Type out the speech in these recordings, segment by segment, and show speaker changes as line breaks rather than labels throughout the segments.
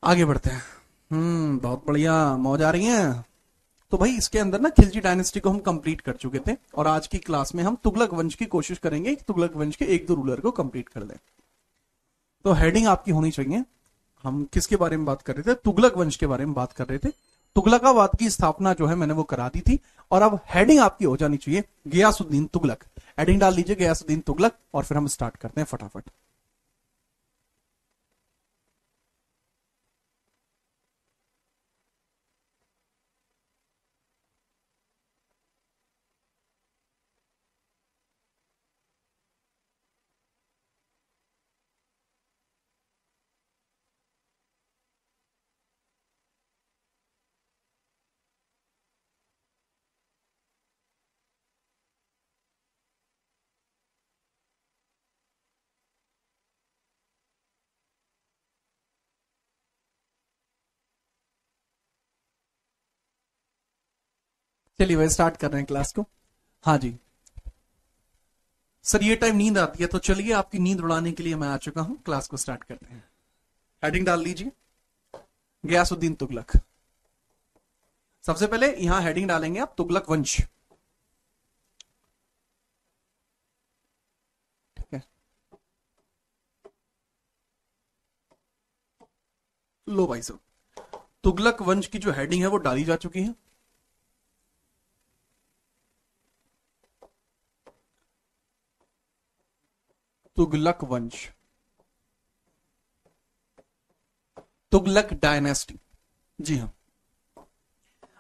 आगे बढ़ते हैं। बहुत बढ़िया, मौज आ रही है। तो भाई इसके अंदर ना खिलजी डायनेस्टी को हम कंप्लीट कर चुके थे और आज की क्लास में हम तुगलक वंश की कोशिश करेंगे कि तुगलक वंश के एक दो रूलर को कंप्लीट कर दें। तो हेडिंग आपकी होनी चाहिए। हम किसके बारे में बात कर रहे थे? तुगलक वंश के बारे में बात कर रहे थे। तुगलकाबाद की स्थापना जो है मैंने वो करा दी थी और अब हेडिंग आपकी हो जानी चाहिए गयासुद्दीन तुगलक। हेडिंग डाल लीजिए गयासुद्दीन तुगलक और फिर हम स्टार्ट करते हैं फटाफट। चलिए भाई स्टार्ट कर रहे हैं क्लास को। हाँ जी सर, ये टाइम नींद आती है तो चलिए आपकी नींद उड़ाने के लिए मैं आ चुका हूं। क्लास को स्टार्ट करते हैं। हेडिंग डाल लीजिए गयासुद्दीन तुगलक। सबसे पहले यहां हेडिंग डालेंगे आप तुगलक वंश। ठीक है, लो भाई साहब, तुगलक वंश की जो हेडिंग है वो डाली जा चुकी है। तुगलक वंश, तुगलक डायनेस्टी। जी हाँ।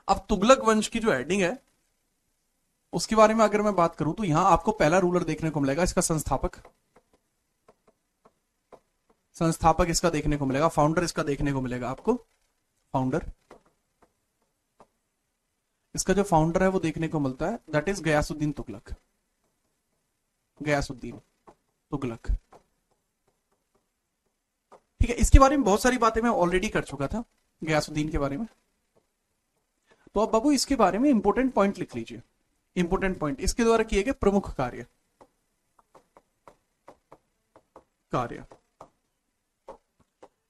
अब तुगलक वंश की जो हेडिंग है उसके बारे में अगर मैं बात करूं तो यहां आपको पहला रूलर देखने को मिलेगा, इसका संस्थापक। संस्थापक इसका देखने को मिलेगा, फाउंडर इसका देखने को मिलेगा आपको। फाउंडर, इसका जो फाउंडर है वो देखने को मिलता है, दैट इज गयासुद्दीन तुगलक। गयासुद्दीन तुगलक। ठीक है, इसके बारे में बहुत सारी बातें मैं ऑलरेडी कर चुका था गयासुद्दीन के बारे में। तो अब बाबू इसके बारे में इंपोर्टेंट पॉइंट लिख लीजिए। इंपोर्टेंट पॉइंट, इसके द्वारा किए गए प्रमुख कार्य। कार्य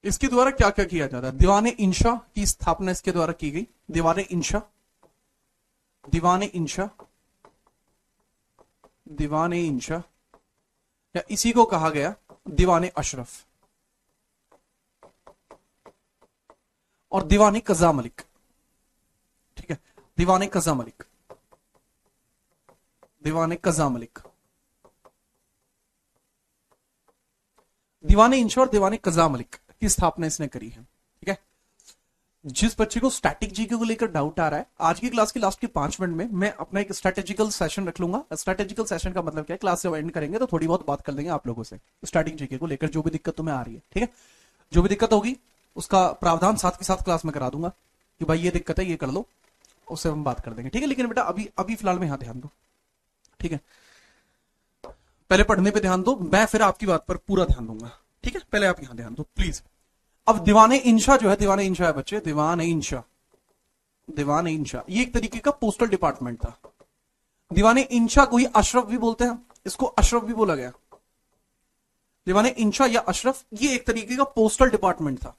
इसके द्वारा क्या क्या किया जाता है? दीवाने इंशा की स्थापना इसके द्वारा की गई। दीवाने इंशा, दीवाने इंशा, दीवाने इंशा, या इसी को कहा गया दीवाने अशरफ और दीवाने कजा मलिक। ठीक है, दीवाने कजा मलिक, दीवाने कजा मलिक, दीवाने इंशा और दीवाने कजा मलिक की स्थापना इसने करी है। ठीक है, जिस बच्चे को स्टैटिक जीके को लेकर डाउट आ रहा है, आज की क्लास के लास्ट के 5 मिनट में मैं अपना एक स्ट्रेटेजिकल सेशन रख लूंगा। स्ट्रेटेजिकल सेशन का मतलब क्या है? क्लास जब एंड करेंगे तो थोड़ी बहुत बात कर लेंगे आप लोगों से स्टैटिक जीके को लेकर, जो भी दिक्कत तुम्हें आ रही है। ठीक है, जो भी दिक्कत होगी उसका प्रावधान साथ के साथ क्लास में करा दूंगा कि भाई ये दिक्कत है, ये कर लो, उससे हम बात कर देंगे। ठीक है, लेकिन बेटा अभी अभी फिलहाल में यहां ध्यान दो। ठीक है, पहले पढ़ने पे ध्यान दो, मैं फिर आपकी बात पर पूरा ध्यान दूंगा। ठीक है, पहले आप यहां ध्यान दो प्लीज। अब दीवाने इंशा जो है, दीवाने इंशा है बच्चे, दीवाने इंशा, दीवाने इंशा ये एक तरीके का पोस्टल डिपार्टमेंट था। दीवाने इंशा को ही अशरफ भी बोलते हैं, इसको अशरफ भी बोला गया। दीवाने इंशा या अशरफ ये एक तरीके का पोस्टल डिपार्टमेंट था।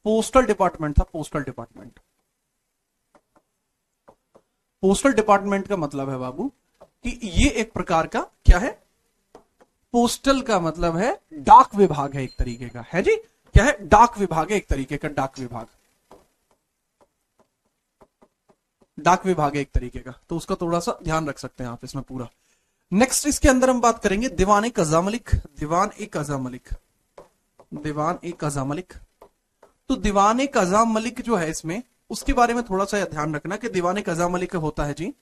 पोस्टल डिपार्टमेंट था, पोस्टल डिपार्टमेंट। पोस्टल डिपार्टमेंट का मतलब है बाबू कि ये एक प्रकार का क्या है? पोस्टल का मतलब है डाक विभाग है एक तरीके का, है जी। क्या है? डाक विभाग है एक तरीके का, डाक विभाग। डाक विभाग है एक तरीके का, तो उसका थोड़ा सा ध्यान रख सकते हैं आप इसमें पूरा। नेक्स्ट इसके अंदर हम बात करेंगे दीवान ए कजा मलिक। दीवान ए कजा मलिक, दीवान ए कजा मलिक। तो दीवान ए कजा मलिक जो है इसमें, उसके बारे में थोड़ा सा ध्यान रखना कि दीवान ए कजा मलिक होता है जी।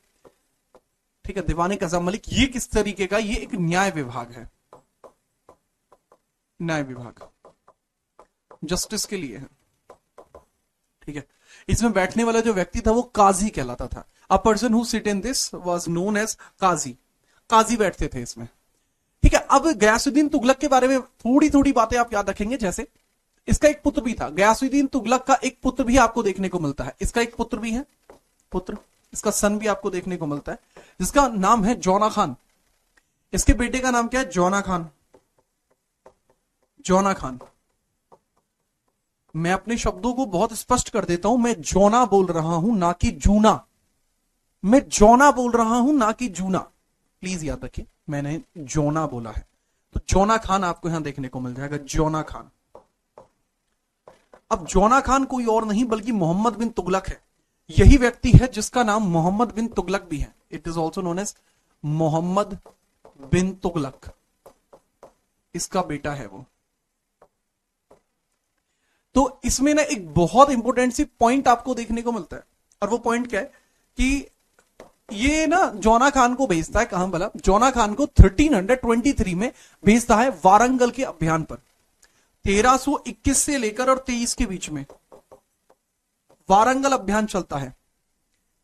ठीक है, दीवान ए कजा मलिक ये किस तरीके का? ये एक न्याय विभाग है, न्याय विभाग, जस्टिस के लिए है। ठीक है, इसमें बैठने वाला जो व्यक्ति था वो काजी कहलाता था। A person who sit in this was known as qazi. काजी बैठते थे इसमें। ठीक है, अब गयासुद्दीन तुगलक के बारे में थोड़ी थोड़ी बातें आप याद रखेंगे। जैसे इसका एक पुत्र भी था, गयासुद्दीन तुगलक का एक पुत्र भी आपको देखने को मिलता है। इसका एक पुत्र भी है, पुत्र, इसका सन भी आपको देखने को मिलता है, जिसका नाम है जौना खान। इसके बेटे का नाम क्या है? जौना खान, जौना खान। मैं अपने शब्दों को बहुत स्पष्ट कर देता हूं, मैं जौना बोल रहा हूं ना कि जूना। मैं जौना बोल रहा हूं ना कि जूना। प्लीज याद रखिए, मैंने जौना बोला है। तो जौना खान आपको यहां देखने को मिल जाएगा, जौना खान। अब जौना खान कोई और नहीं बल्कि मोहम्मद बिन तुगलक है। यही व्यक्ति है जिसका नाम मोहम्मद बिन तुगलक भी है। It is also known as Mohammad bin Tughlaq. इसका बेटा है वो। तो इसमें ना एक बहुत इंपॉर्टेंट सी पॉइंट आपको देखने को मिलता है, और वो पॉइंट क्या है कि ये ना जौना खान को भेजता है कहां भला? जौना खान को 1323 में भेजता है वारंगल के अभियान पर। 1321 से लेकर और 23 के बीच में वारंगल अभियान चलता है।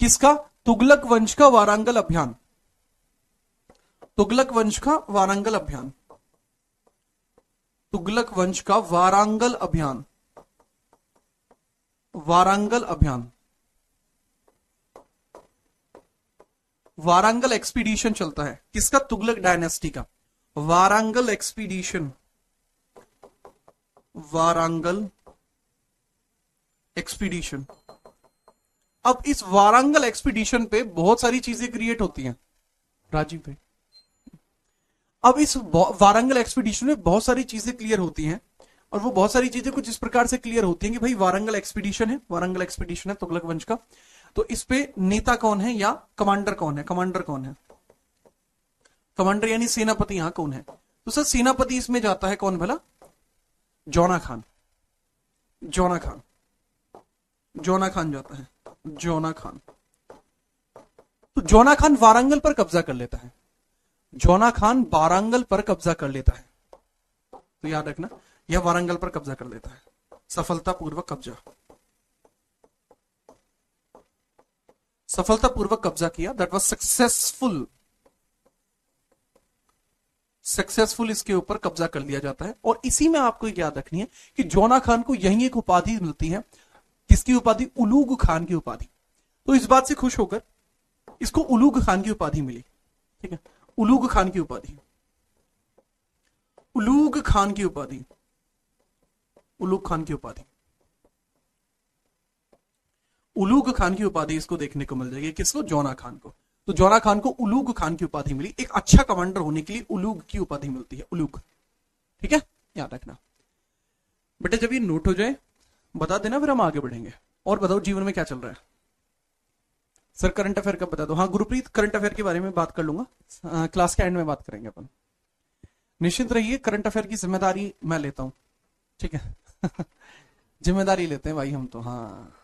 किसका? तुगलक वंश का वारंगल अभियान। तुगलक वंश का वारंगल अभियान। तुगलक वंश का वारंगल अभियान। वारंगल अभियान, वारंगल एक्सपीडिशन चलता है। किसका? तुगलक डायनेस्टी का वारंगल एक्सपीडिशन। वारंगल एक्सपीडिशन। अब इस वारंगल एक्सपीडिशन पे बहुत सारी चीजें क्रिएट होती हैं राजीव भाई। अब इस वारंगल एक्सपीडिशन में बहुत सारी चीजें क्लियर होती हैं, और वो बहुत सारी चीजें कुछ इस प्रकार से क्लियर होती हैं कि भाई वारंगल एक्सपीडिशन है, वारंगल एक्सपीडिशन है तुगलक वंश का। तो इस पे नेता कौन है या कमांडर कौन है? कमांडर कौन है? कमांडर यानी सेनापति यहां कौन है? तो सर सेनापति इसमें जाता है कौन भला? जौना खान। जौना खान, जौना खान जाता है। जौना खान। तो जौना खान वारंगल पर कब्जा कर लेता है। जौना खान वारंगल पर कब्जा कर लेता है। तो याद रखना, यह वारंगल पर कब्जा कर लेता है। सफलतापूर्वक कब्जा। सफलतापूर्वक कब्जा किया। That was successful. सक्सेसफुल इसके ऊपर कब्जा कर लिया जाता है। और इसी में आपको याद रखनी है कि जौना खान को यही एक उपाधि मिलती है। किसकी उपाधि? उलूग खान की उपाधि। तो इस बात से खुश होकर इसको उलूग खान की उपाधि मिली। ठीक है, उलूग खान की उपाधि। उलूग खान की उपाधि। उलूग खान की उपाधि। उलूग खान की उपाधि इसको देखने को मिल जाएगी। किसको? जौना खान को। तो जौना खान को उलूग खान की उपाधि मिली। एक अच्छा कमांडर होने के लिए उलूग की उपाधि मिलती है। उलूग। ठीक है, याद रखना बेटा। जब ये नोट हो जाए बता देना, फिर हम आगे बढ़ेंगे। और बताओ जीवन में क्या चल रहा है? सर करंट अफेयर का बता दो। हाँ गुरप्रीत, करंट अफेयर के बारे में बात कर लूंगा, क्लास के एंड में बात करेंगे अपन। निश्चित रहिए, करंट अफेयर की जिम्मेदारी मैं लेता हूं। ठीक है जिम्मेदारी लेते हैं भाई हम तो। हाँ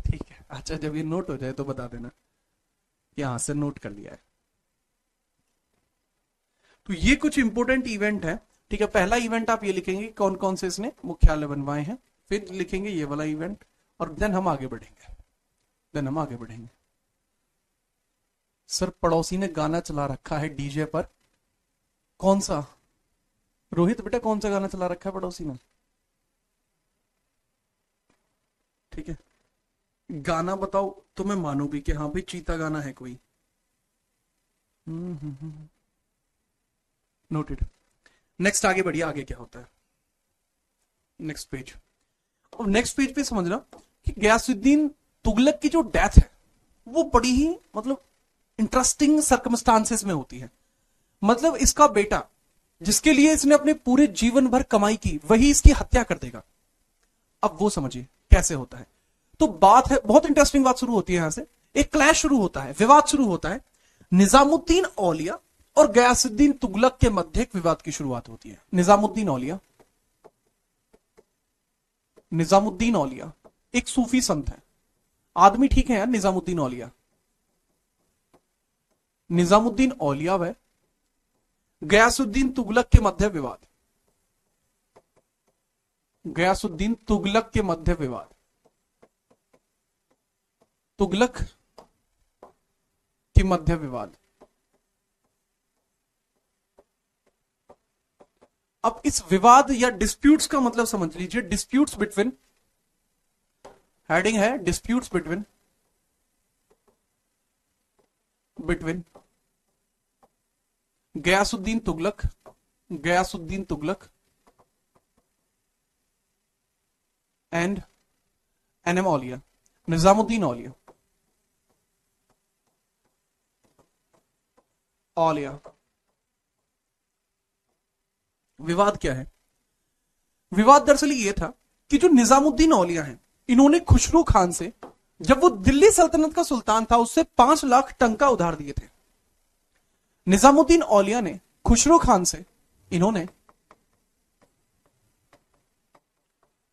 ठीक है। अच्छा, जब ये नोट हो जाए तो बता देना कि हाँ सर नोट कर लिया है। तो ये कुछ इंपोर्टेंट इवेंट है। ठीक है, पहला इवेंट आप ये लिखेंगे कौन कौन से इसने मुख्यालय बनवाए हैं, फिर लिखेंगे ये वाला इवेंट, और देन हम आगे बढ़ेंगे। देन हम आगे बढ़ेंगे। सर पड़ोसी ने गाना चला रखा है डीजे पर। कौन सा? रोहित बेटा, कौन सा गाना चला रखा है पड़ोसी ने? ठीक है, गाना बताओ तो मैं मानू भी कि हाँ भाई चीता गाना है कोई। नोटेड। नेक्स्ट आगे बढ़िए, आगे क्या होता है? Next page. और नेक्स्ट पेज पे समझना कि गयासुद्दीन तुगलक की जो डेथ है वो बड़ी ही मतलब इंटरेस्टिंग सर्कमस्टांसेस में होती है। मतलब इसका बेटा जिसके लिए इसने अपने पूरे जीवन भर कमाई की, वही इसकी हत्या कर देगा। अब वो समझिए कैसे होता है। तो बात है, बहुत इंटरेस्टिंग बात शुरू होती है। यहां से एक क्लैश शुरू होता है, विवाद शुरू होता है। निजामुद्दीन औलिया और गयासुद्दीन तुगलक के मध्य एक विवाद की शुरुआत होती है। निजामुद्दीन औलिया, निजामुद्दीन औलिया एक सूफी संत है। आदमी ठीक है यार, निजामुद्दीन औलिया। निजामुद्दीन औलिया व गयासुद्दीन तुगलक के मध्य विवाद। गयासुद्दीन तुगलक के मध्य विवाद। तुगलक के मध्य विवाद। अब इस विवाद या डिस्प्यूट्स का मतलब समझ लीजिए। डिस्प्यूट्स बिटवीन, हेडिंग है disputes between, between Ghiyasuddin Tughlaq, Ghiyasuddin Tughlaq and एनएम औलिया, निजामुद्दीन औलिया, औलिया। विवाद क्या है? विवाद दरअसल ये था कि जो निजामुद्दीन औलिया हैं, इन्होंने खुसरो खान से, जब वो दिल्ली सल्तनत का सुल्तान था, उससे 5 लाख टंका उधार दिए थे। निजामुद्दीन औलिया ने खुसरो खान से, इन्होंने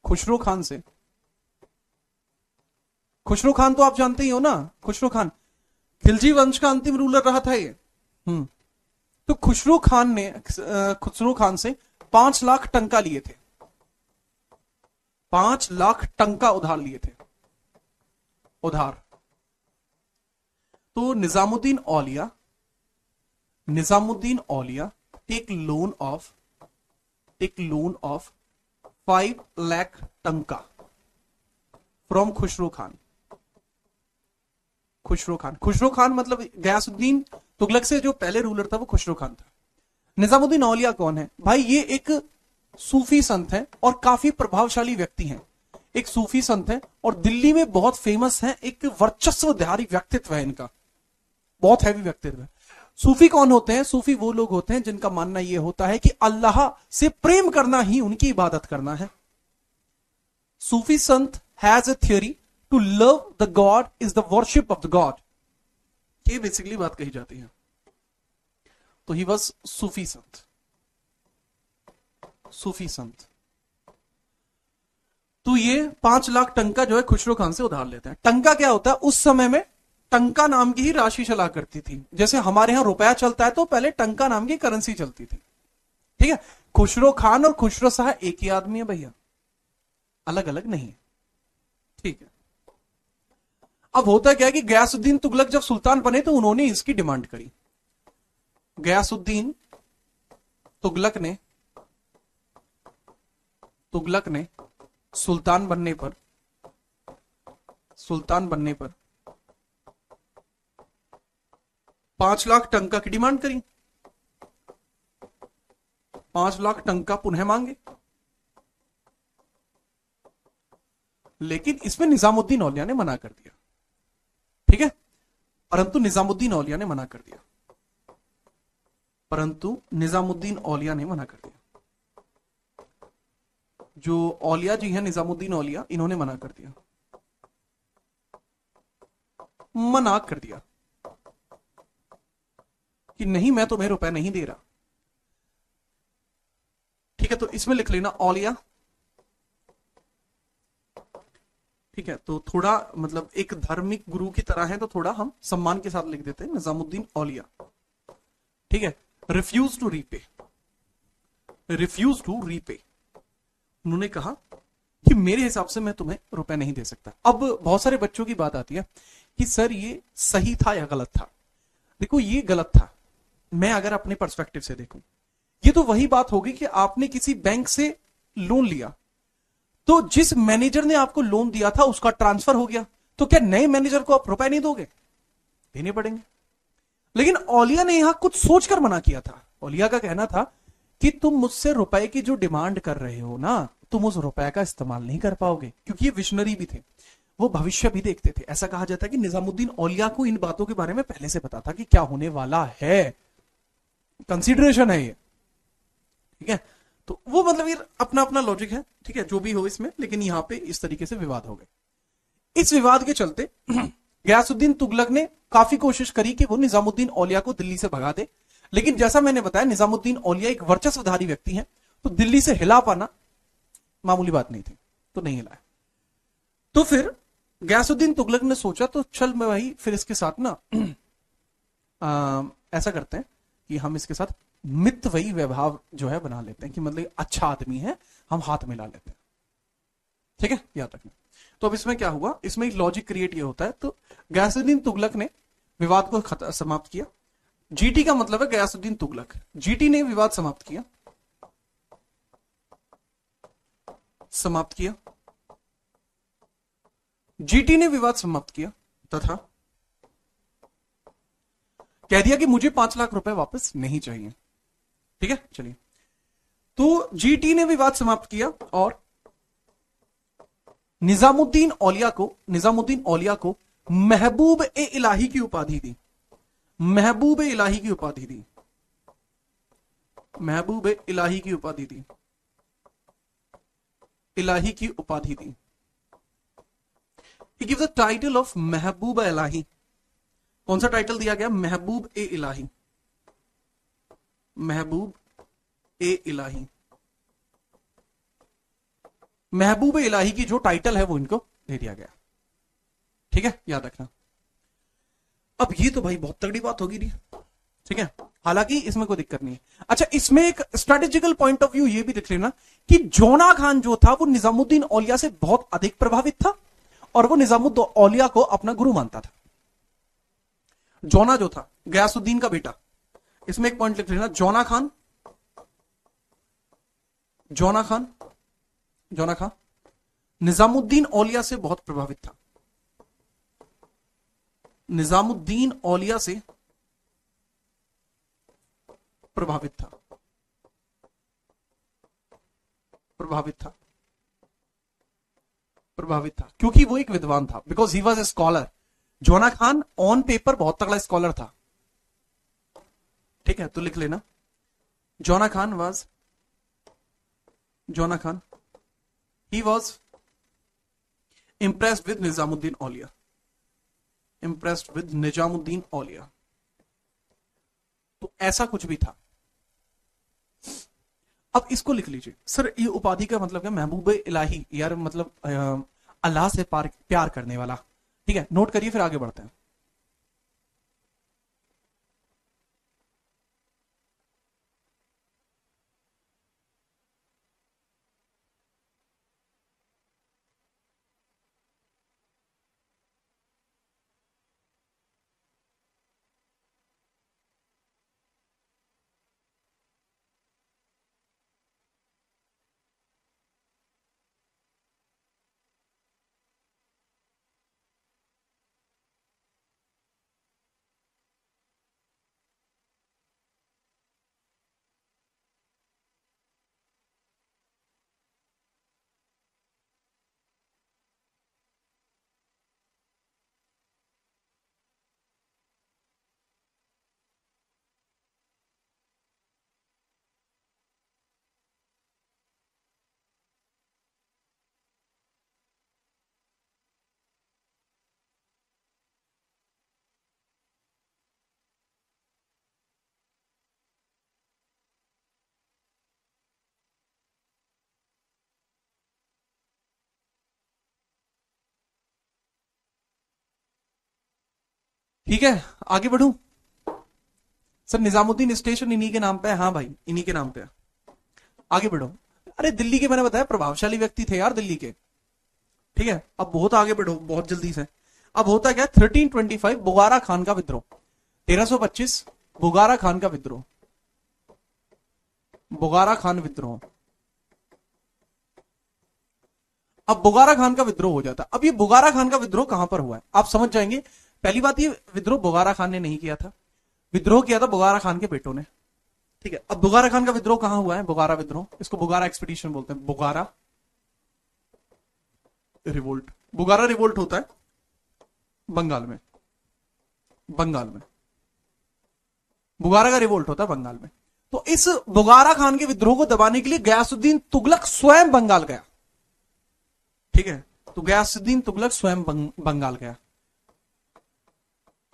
खुसरो खान से, खुसरो खान तो आप जानते ही हो ना, खुसरो खान खिलजी वंश का अंतिम रूलर रहा था ये। तो खुसरो खान ने खुसरो खान से 5 लाख टंका लिए थे, 5 लाख टंका उधार लिए थे, उधार। तो निजामुद्दीन औलिया टेक लोन ऑफ 5 लाख टंका फ्रॉम खुसरो खान। खुसरो खान मतलब गयासुद्दीन तुगलक से जो पहले रूलर था वो खुसरो खान था। निजामुद्दीन औलिया कौन है भाई? ये एक सूफी संत है और काफी प्रभावशाली व्यक्ति हैं। एक सूफी संत है और दिल्ली में बहुत फेमस है, एक वर्चस्वधारी व्यक्तित्व है इनका, बहुत हैवी व्यक्तित्व है। सूफी कौन होते हैं? सूफी वो लोग होते हैं जिनका मानना यह होता है कि अल्लाह से प्रेम करना ही उनकी इबादत करना है। सूफी संत has a theory to love the god is the worship of the god, ये बेसिकली बात कही जाती है। तो ही वॉज सूफी संत, सूफी संत। तो ये 5 लाख टंका जो है खुसरो खान से उधार लेते हैं। टंका क्या होता है? उस समय में टंका नाम की ही राशि चला करती थी। जैसे हमारे यहां रुपया चलता है तो पहले टंका नाम की करेंसी चलती थी, ठीक है। खुसरो खान और खुसरो शाह एक ही आदमी है भैया, अलग अलग नहीं, ठीक है। अब होता क्या है कि गयासुद्दीन तुगलक जब सुल्तान बने तो उन्होंने इसकी डिमांड करी। गयासुद्दीन तुगलक ने सुल्तान बनने पर 5 लाख टंका की डिमांड करी, 5 लाख टंका पुनः मांगे। लेकिन इसमें निजामुद्दीन औलिया ने मना कर दिया, ठीक है। परंतु निजामुद्दीन औलिया ने मना कर दिया, जो औलिया जी हैं निजामुद्दीन औलिया, इन्होंने मना कर दिया कि नहीं, मैं तुम्हें रुपए नहीं दे रहा, ठीक है। तो इसमें लिख लेना औलिया, ठीक है। तो थोड़ा मतलब एक धार्मिक गुरु की तरह है तो थोड़ा हम सम्मान के साथ लिख देते हैं निजामुद्दीन औलिया, ठीक है। रिफ्यूज टू रीपे, उन्होंने कहा कि मेरे हिसाब से मैं तुम्हें रुपए नहीं दे सकता। अब बहुत सारे बच्चों की बात आती है कि सर ये सही था या गलत था। देखो ये गलत था, मैं अगर अपने पर्सपेक्टिव से देखूं, ये तो वही बात होगी कि आपने किसी बैंक से लोन लिया, तो जिस मैनेजर ने आपको लोन दिया था उसका ट्रांसफर हो गया, तो क्या नए मैनेजर को आप रुपए नहीं दोगे? देने पड़ेंगे। लेकिन औलिया ने यहां कुछ सोचकर मना किया था। औलिया का कहना था कि तुम मुझसे रुपए की जो डिमांड कर रहे हो ना, तुम उस रुपए का इस्तेमाल नहीं कर पाओगे, क्योंकि ये विशनरी भी थे, वो भविष्य भी देखते थे। ऐसा कहा जाता है कि निजामुद्दीन औलिया को इन बातों के बारे में पहले से पता था कि क्या होने वाला है, कंसीडरेशन है ये, ठीक है। तो वो मतलब ये अपना अपना लॉजिक है, ठीक है, जो भी हो इसमें। लेकिन यहां पे इस तरीके से विवाद हो गए। इस विवाद के चलते गयासुद्दीन तुगलक ने काफी कोशिश करी कि वो निजामुद्दीन औलिया को दिल्ली से भगा दे, लेकिन जैसा मैंने बताया निजामुद्दीन औलिया एक वर्चस्वधारी व्यक्ति हैं, तो दिल्ली से हिला पाना मामूली बात नहीं थी, तो नहीं हिलाया। तो फिर गयासुद्दीन तुगलक ने सोचा तो चल मैं भाई फिर इसके साथ ना ऐसा करते हैं कि हम इसके साथ मितव्ययी व्यवहार जो है बना लेते हैं, कि मतलब अच्छा आदमी है, हम हाथ मिला लेते हैं, ठीक है, यहां तक। तो अब इसमें क्या हुआ, इसमें एक लॉजिक क्रिएट ये होता है। तो गयासुद्दीन तुगलक ने विवाद को समाप्त किया। जीटी का मतलब है गयासुद्दीन तुगलक, जीटी ने विवाद समाप्त किया, जीटी ने विवाद समाप्त किया तथा कह दिया कि मुझे 5 लाख रुपए वापस नहीं चाहिए, ठीक है। चलिए, तो जीटी ने विवाद समाप्त किया और निजामुद्दीन औलिया को महबूब ए इलाही की उपाधि दी। महबूब ए इलाही की उपाधि दी। महबूब ए इलाही की उपाधि दी। इलाही की उपाधि दी। He gives the title of महबूब ए इलाही। कौन सा टाइटल दिया गया? महबूब ए इलाही। महबूब ए इलाही। महबूब ए इलाही की जो टाइटल है वो इनको दे दिया गया। ठीक है, याद रखना। अब ये तो भाई बहुत तगड़ी बात होगी नहीं, ठीक है, हालांकि इसमें कोई दिक्कत नहीं है। अच्छा, इसमें एक स्ट्रेटेजिकल पॉइंट ऑफ व्यू ये भी देख लेना कि जोना खान जो था वो निजामुद्दीन औलिया से बहुत अधिक प्रभावित था और वो निजामुद्दीन औलिया को अपना गुरु मानता था। जोना जो था गयासुद्दीन का बेटा, इसमें एक पॉइंट लिख लेना, जोना खान निजामुद्दीन औलिया से बहुत प्रभावित था। निजामुद्दीन औलिया से प्रभावित था। क्योंकि वो एक विद्वान था, because he was a scholar. Jauna Khan on paper बहुत तगड़ा स्कॉलर था। ठीक है, तो लिख लेना, जोना Khan he was impressed with Nizamuddin औलिया। तो ऐसा कुछ भी था। अब इसको लिख लीजिए। सर ये उपाधि का मतलब क्या? महबूब इलाही, यार मतलब अल्लाह से प्यार करने वाला। ठीक है, नोट करिए, फिर आगे बढ़ते हैं। ठीक है, आगे बढ़ूं। सर निजामुद्दीन स्टेशन इन्हीं के नाम पे है? हाँ भाई, इन्हीं के नाम पे है। आगे बढ़ो। अरे दिल्ली के, मैंने बताया प्रभावशाली व्यक्ति थे यार दिल्ली के। ठीक है, अब बहुत आगे बढ़ो, बहुत जल्दी से। अब होता क्या? 1325 बुगारा खान का विद्रोह। 1325 बुगारा खान का विद्रोह। बुगारा खान विद्रोह। अब बुगारा खान का विद्रोह हो जाता। अब ये बुगारा खान का विद्रोह कहां पर हुआ है आप समझ जाएंगे। पहली बात, ये विद्रोह बुगारा खान ने नहीं किया था, विद्रोह किया था बुगारा खान के बेटों ने। ठीक है, अब बुगारा खान का विद्रोह कहां हुआ है? बुगारा विद्रोह, इसको बुगारा एक्सपीडिशन बोलते हैं। बुगारा रिवोल्ट। बुगारा रिवोल्ट होता है बंगाल में। बुगारा का रिवोल्ट होता है बंगाल में। तो इस बुगारा खान के विद्रोह को दबाने के लिए गयासुद्दीन तुगलक स्वयं बंगाल गया। ठीक है, तो गयासुद्दीन तुगलक स्वयं बंगाल गया।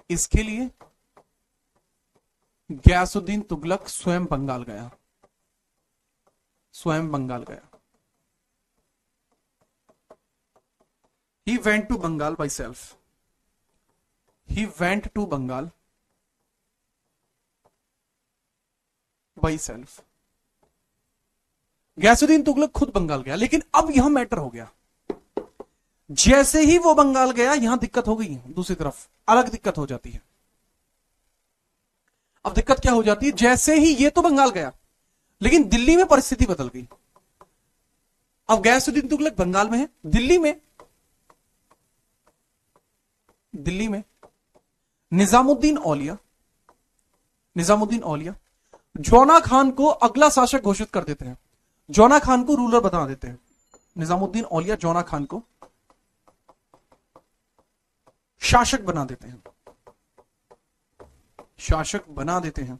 इसके लिए गयासुद्दीन तुगलक स्वयं बंगाल गया। He went to Bengal by self. Ghiyasuddin Tughlaq खुद बंगाल गया। लेकिन अब यहां मैटर हो गया, जैसे ही वो बंगाल गया यहां दिक्कत हो गई, दूसरी तरफ अलग दिक्कत हो जाती है। अब दिक्कत क्या हो जाती है? जैसे ही ये तो बंगाल गया, लेकिन दिल्ली में परिस्थिति बदल गई। अब गयासुद्दीन तुगलक बंगाल में है, दिल्ली में निजामुद्दीन औलिया जोना खान को अगला शासक घोषित कर देते हैं। जोना खान को रूलर बता देते हैं। निजामुद्दीन औलिया जोना खान को शासक बना देते हैं, शासक बना देते हैं।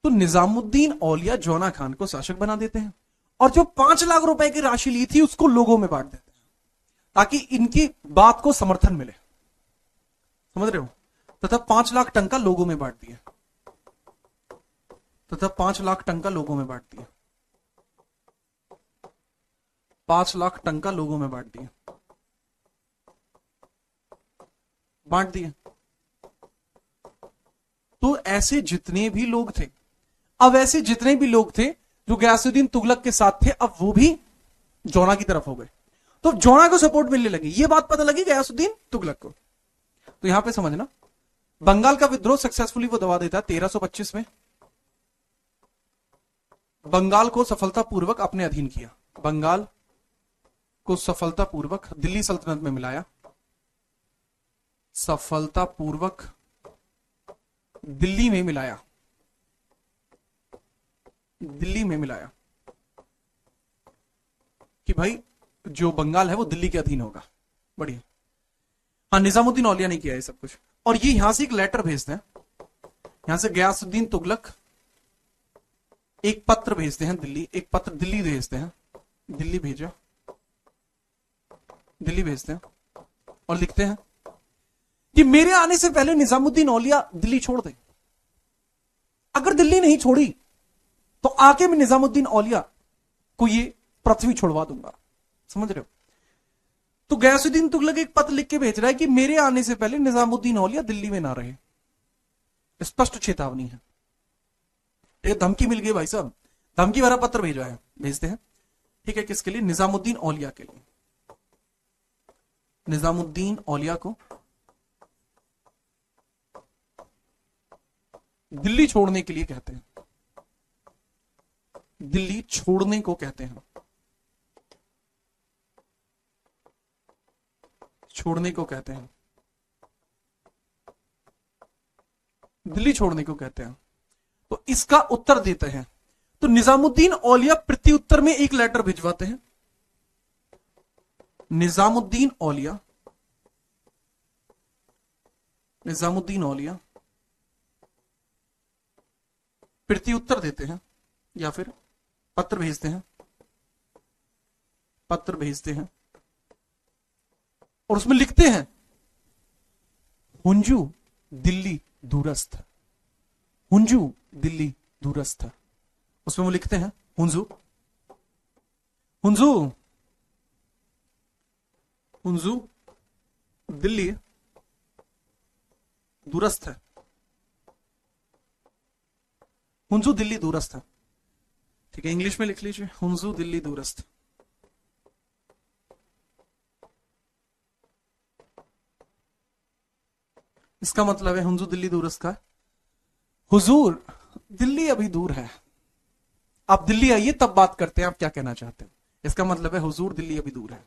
तो निजामुद्दीन औलिया जौना खान को शासक बना देते हैं और जो 5 लाख रुपए की राशि ली थी उसको लोगों में बांट देते हैं ताकि इनकी बात को समर्थन मिले, समझ रहे हो। तथा 5 लाख टंका लोगों में बांट दिया, तथा 5 लाख टंका लोगों में बांट दिया, 5 लाख टंका लोगों में बांट दिया, बांट दिया। तो ऐसे जितने भी लोग थे, अब ऐसे जितने भी लोग थे जो गयासुद्दीन तुगलक के साथ थे, अब वो भी जौना की तरफ हो गए। तो जौना को सपोर्ट मिलने लगी, ये बात पता लगी गयासुद्दीन तुगलक को। तो यहां पे समझना, बंगाल का विद्रोह सक्सेसफुली वो दबा देता 1325 में, बंगाल को सफलतापूर्वक अपने अधीन किया, बंगाल को सफलतापूर्वक दिल्ली सल्तनत में मिलाया, सफलतापूर्वक दिल्ली में मिलाया, दिल्ली में मिलाया कि भाई जो बंगाल है वो दिल्ली के अधीन होगा। बढ़िया। हाँ, निजामुद्दीन औलिया ने किया है सब कुछ। और ये यहां से एक लेटर भेजते हैं, यहां से गयासुद्दीन तुगलक एक पत्र भेजते हैं दिल्ली, एक पत्र दिल्ली भेजते हैं, दिल्ली भेजा, दिल्ली भेजते हैं और लिखते हैं कि मेरे आने से पहले निजामुद्दीन औलिया दिल्ली छोड़ दे। अगर दिल्ली नहीं छोड़ी तो आके मैं निजामुद्दीन औलिया को ये पृथ्वी छोड़वा दूंगा, समझ रहे हो। तो गयासुद्दीन तुगलक एक पत्र लिख के भेज रहा है कि मेरे आने से पहले निजामुद्दीन औलिया दिल्ली में ना रहे। स्पष्ट चेतावनी है, ये धमकी मिल गई भाई साहब, धमकी भरा पत्र भेजा है, भेजते हैं। ठीक है, किसके लिए? निजामुद्दीन औलिया के लिए, निजामुद्दीन औलिया को दिल्ली छोड़ने के लिए कहते हैं, दिल्ली छोड़ने को कहते हैं, छोड़ने को कहते हैं, दिल्ली छोड़ने को कहते हैं। तो इसका उत्तर देते हैं। तो निजामुद्दीन औलिया प्रति उत्तर में एक लेटर भिजवाते हैं, निजामुद्दीन औलिया, निजामुद्दीन औलिया प्रति उत्तर देते हैं या फिर पत्र भेजते हैं, पत्र भेजते हैं और उसमें लिखते हैं हुंजू दिल्ली दूरस्थ, हुंजू दिल्ली दूरस्थ। उसमें वो लिखते हैं हुंजू, हुंजू, हुंजू दिल्ली दूरस्थ है, हुंजू दिल्ली दूरस्थ है। ठीक है, इंग्लिश में लिख लीजिए हुंजू दिल्ली दूरस्थ। इसका मतलब है हुंजू दिल्ली दूरस्थ का हुजूर दिल्ली अभी दूर है, आप दिल्ली आइए तब बात करते हैं आप क्या कहना चाहते हैं। इसका मतलब है हुजूर दिल्ली अभी दूर है,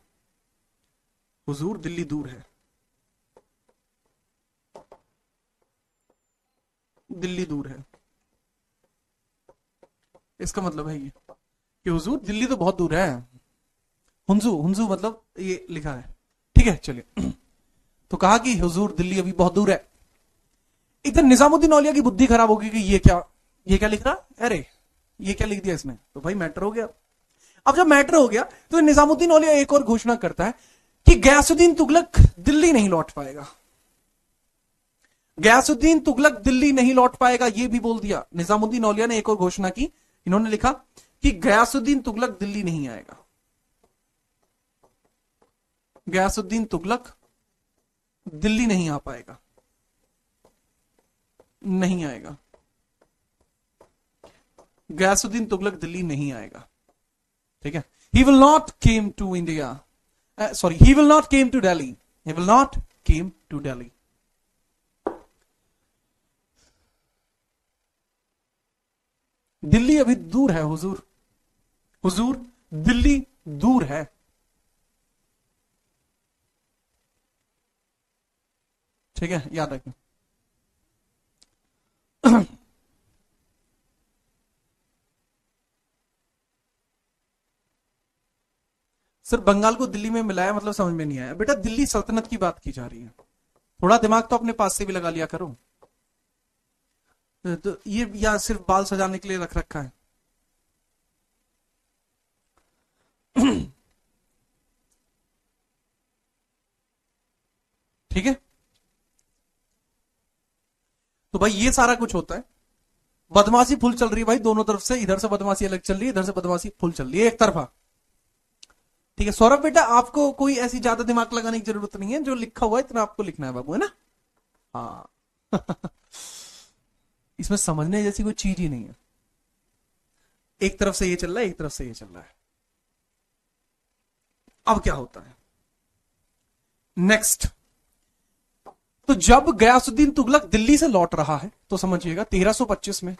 हुजूर दिल्ली दूर है, दिल्ली दूर है। इसका मतलब है ये कि हुजूर दिल्ली तो बहुत दूर है, हुंजू, हुंजू मतलब ये लिखा है। ठीक है, चलिए। तो कहा कि हुजूर दिल्ली अभी बहुत दूर है। इधर निजामुद्दीन औलिया की बुद्धि खराब होगी कि ये क्या लिख रहा, अरे ये क्या लिख दिया इसने, तो भाई मैटर हो गया। अब जब मैटर हो गया तो निजामुद्दीन औलिया एक और घोषणा करता है कि गयासुद्दीन तुगलक दिल्ली नहीं लौट पाएगा, गयासुद्दीन तुगलक दिल्ली नहीं लौट पाएगा, ये भी बोल दिया। निजामुद्दीन औलिया ने एक और घोषणा की, इन्होंने लिखा कि गयासुद्दीन तुगलक दिल्ली नहीं आएगा, गयासुद्दीन तुगलक दिल्ली नहीं आ पाएगा, नहीं आएगा, गयासुद्दीन तुगलक दिल्ली नहीं आएगा। ठीक है, he will not came to India, sorry he will not came to Delhi, he will not came to Delhi. Delhi अभी दूर है हुजूर, हुजूर दिल्ली दूर है। ठीक है, याद रखें। सिर्फ बंगाल को दिल्ली में मिलाया मतलब समझ में नहीं आया बेटा, दिल्ली सल्तनत की बात की जा रही है, थोड़ा दिमाग तो अपने पास से भी लगा लिया करो। तो ये या सिर्फ बाल सजाने के लिए रख रखा है। ठीक है, तो भाई ये सारा कुछ होता है। बदमाशी फुल चल रही है भाई दोनों तरफ से, इधर से बदमाशी अलग चल रही है, इधर से बदमाशी फुल चल रही है एक तरफा। ठीक है सौरभ बेटा, आपको कोई ऐसी ज्यादा दिमाग लगाने की जरूरत नहीं है, जो लिखा हुआ है इतना आपको लिखना है बाबू, है ना। हाँ। इसमें समझने जैसी कोई चीज ही नहीं है, एक तरफ से ये चल रहा है, एक तरफ से ये चल रहा है। अब क्या होता है नेक्स्ट, तो जब गयासुद्दीन तुगलक दिल्ली से लौट रहा है तो समझिएगा 1325 में,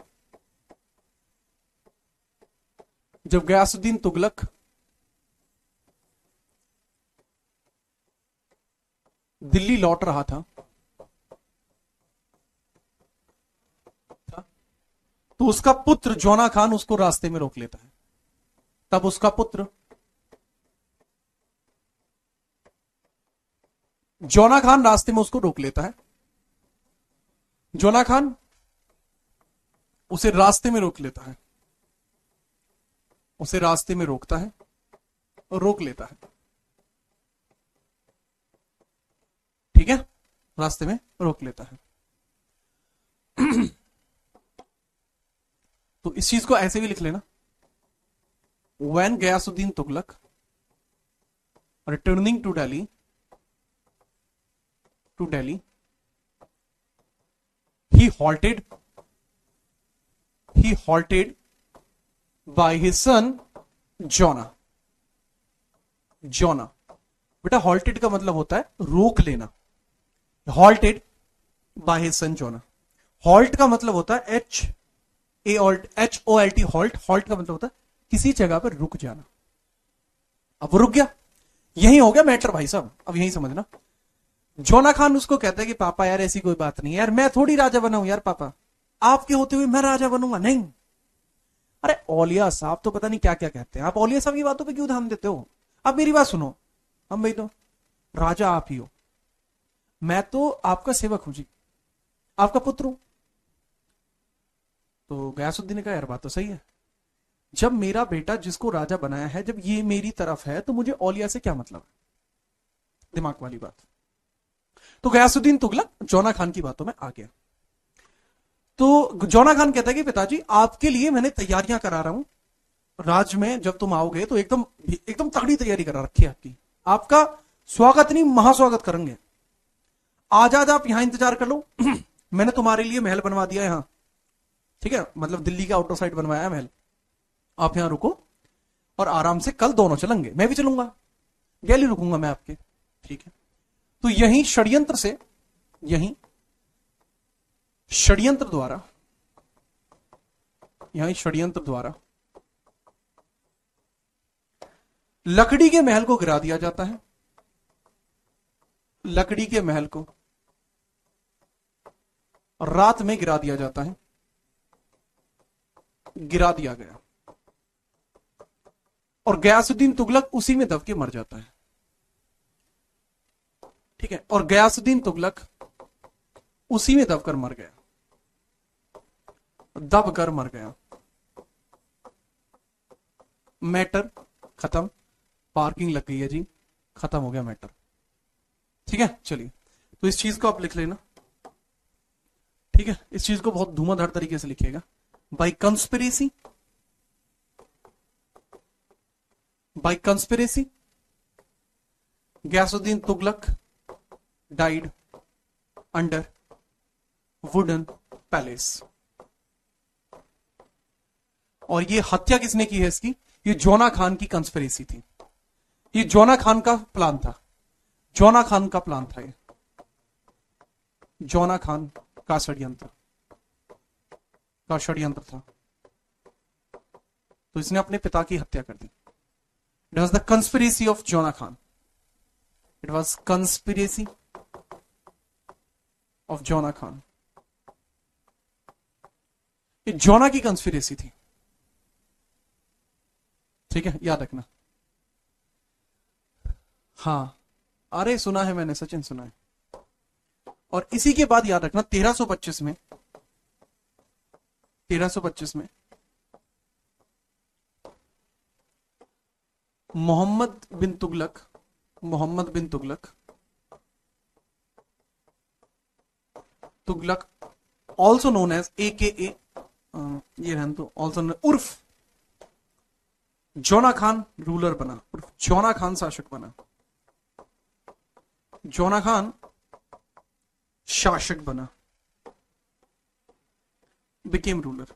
जब गयासुद्दीन तुगलक दिल्ली लौट रहा था तो उसका पुत्र जौना खान उसको रास्ते में रोक लेता है। तब उसका पुत्र जौना खान रास्ते में उसको रोक लेता है। जौना खान उसे रास्ते में रोक लेता है, उसे रास्ते में रोकता है और रोक लेता है। ठीक है, रास्ते में रोक लेता है। तो इस चीज को ऐसे भी लिख लेना, when Ghiyasuddin Tughlaq returning to Delhi he halted by his son Jauna. बेटा halted का मतलब होता है रोक लेना, halted by his son zona. halt का मतलब होता है HOLT, halt का मतलब होता है किसी जगह पर रुक जाना। अब वो रुक गया, यही हो गया मैटर भाई साहब, अब यही समझना। जोना खान उसको कहता है कि पापा यार ऐसी कोई बात नहीं है यार, मैं थोड़ी राजा बनाऊं यार पापा, आपके होते हुए मैं राजा बनूंगा नहीं। अरे औलिया साहब तो पता नहीं क्या क्या कहते हैं, आप औलिया साहब की बातों पे क्यों ध्यान देते हो। आप मेरी बात सुनो, हम भाई तो राजा आप ही हो, मैं तो आपका सेवक हूं जी, आपका पुत्र हूं। तो गयासुद्दीन ने कहा यार बात तो सही है, जब मेरा बेटा जिसको राजा बनाया है जब ये मेरी तरफ है तो मुझे औलिया से क्या मतलब है, दिमाग वाली बात। तो गयासुद्दीन तुगलक जोना खान की बातों में आ गया। तो जोना खान कहता है कि पिताजी आपके लिए मैंने तैयारियां करा रहा हूं, राज में जब तुम आओगे तो एकदम एकदम तगड़ी तैयारी करा रखी है आपकी, आपका स्वागत नहीं महास्वागत करेंगे, आज आप यहां इंतजार कर लो। मैंने तुम्हारे लिए महल बनवा दिया यहां, ठीक है, मतलब दिल्ली के आउटर साइड बनवाया महल, आप यहां रुको और आराम से कल दोनों चलेंगे, मैं भी चलूंगा, गैली रुकूंगा मैं आपके। ठीक है, तो यही षड्यंत्र से, यही षड्यंत्र द्वारा लकड़ी के महल को गिरा दिया जाता है, लकड़ी के महल को रात में गिरा दिया जाता है, गिरा दिया गया और गयासुद्दीन तुगलक उसी में दब के मर जाता है। ठीक है, और गयासुद्दीन तुगलक उसी में दबकर मर गया, दबकर मर गया। मैटर खत्म, पार्किंग लग गई है जी, खत्म हो गया मैटर। ठीक है, चलिए तो इस चीज को आप लिख लेना। ठीक है, इस चीज को बहुत धुआंधार तरीके से लिखिएगा। By conspiracy Ghiyasuddin Tughlaq died under wooden palace. और ये हत्या किसने की है इसकी, ये जोना खान की कंस्पिरेसी थी, ये जोना खान का प्लान था, जोना खान का प्लान था, ये जोना खान का षड्यंत्र था। तो इसने अपने पिता की हत्या कर दी। It was the conspiracy of Jauna Khan, it was conspiracy of Jauna Khan. ये जोना की कंस्पिरेसी थी, ठीक है, याद रखना। हाँ, अरे सुना है मैंने, सचिन सुना है। और इसी के बाद याद रखना 1325 में, 1325 में Mohammad bin Tughlaq, Mohammad bin Tughlaq, Tughlaq also known as AKA, ये रहन तो ऑल्सो उर्फ जौना खान रूलर बना, उर्फ जौना खान शासक बना, जौना खान शासक बना, बिकेम रूलर।